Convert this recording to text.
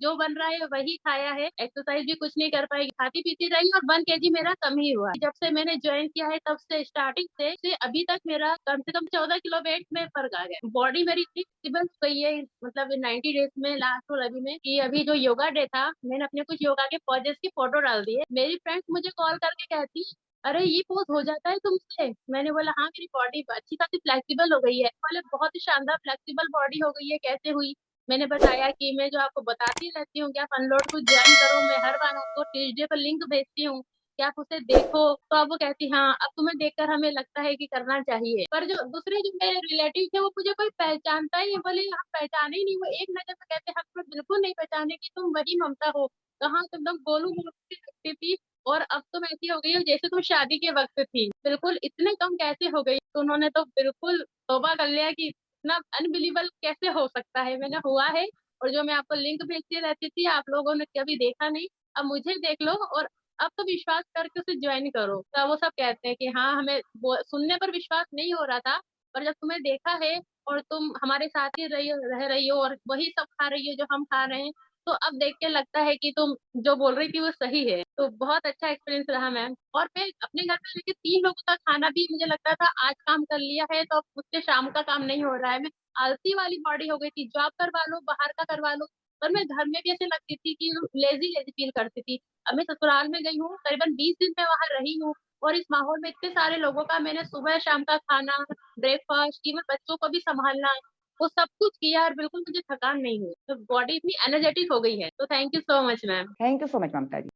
जो बन रहा है वही खाया है, एक्सरसाइज भी कुछ नहीं कर पाई, खाती पीती रही और 1 kg मेरा कम ही हुआ। जब से मैंने ज्वाइन किया है तब से स्टार्टिंग से अभी तक मेरा कम से कम 14 किलो वेट में फर्क आ गया। बॉडी मेरी इतनी फ्लेक्सिबल हो गई है, मतलब 90 डेज में, लास्ट और अभी में, कि अभी जो योगा डे था मैंने अपने कुछ योगा के पॉजेस की फोटो डाल दी है। मेरी फ्रेंड्स मुझे कॉल करके कहती, अरे ये पोज हो जाता है तुमसे? मैंने बोला हाँ, मेरी बॉडी अच्छी खासी फ्लेक्सिबल हो गई है। बोले बहुत ही शानदार फ्लेक्सिबल बॉडी हो गई है, कैसे हुई? मैंने बताया कि मैं जो आपको बताती रहती हूँ कि आप अनलोड को ज्वाइन करो, मैं हर बार आपको ट्यूजडे पर लिंक भेजती हूँ कि आप उसे देखो। तो अब वो कहती हाँ, अब तुम्हें देखकर हमें लगता है कि करना चाहिए। पर जो दूसरे जो मेरे रिलेटिव थे वो मुझे कोई पहचानता ही नहीं, बोले हम पहचाने ही नहीं। वो एक नजर में कहते हम तुम्हें बिल्कुल नहीं पहचाने कि तुम वही ममता हो, कहाँ तुम एकदम गोलू मोलू सी लगती थी और अब तुम ऐसी हो गई हो जैसे तुम शादी के वक्त थी, बिल्कुल इतने कम कैसे हो गई? तो उन्होंने तो बिल्कुल तौबा कर लिया कि इतना अनबिलीवेबल कैसे हो सकता है। मैंने हुआ है, और जो मैं आपको लिंक भेजती रहती थी आप लोगों ने कभी देखा नहीं, अब मुझे देख लो और अब तो विश्वास करके उसे ज्वाइन करो। तो वो सब कहते हैं कि हाँ, हमें सुनने पर विश्वास नहीं हो रहा था, पर जब तुम्हें देखा है और तुम हमारे साथ ही रही हो, रह रही हो और वही सब खा रही हो जो हम खा रहे हैं, तो अब देख के लगता है कि तुम जो बोल रही थी वो सही है। तो बहुत अच्छा एक्सपीरियंस रहा मैम। और मैं अपने घर में लेके 3 लोगों का खाना भी, मुझे लगता था आज काम कर लिया है तो अब मुझसे शाम का काम नहीं हो रहा है। मैं आलसी वाली बॉडी हो गई थी, जॉब करवा लो, बाहर का करवा लो, पर मैं घर में भी ऐसे लगती थी कि लेजी लेजी फील करती थी। अब मैं ससुराल में गई हूँ, करीबन 20 दिन मैं वहां रही हूँ, और इस माहौल में इतने सारे लोगों का मैंने सुबह शाम का खाना, ब्रेकफास्ट, इवन बच्चों को भी संभालना, वो सब कुछ किया और बिल्कुल मुझे थकान नहीं हुई। तो बॉडी इतनी एनर्जेटिक हो गई है। तो thank you so much ma'am. Thank you so much Mamata ji.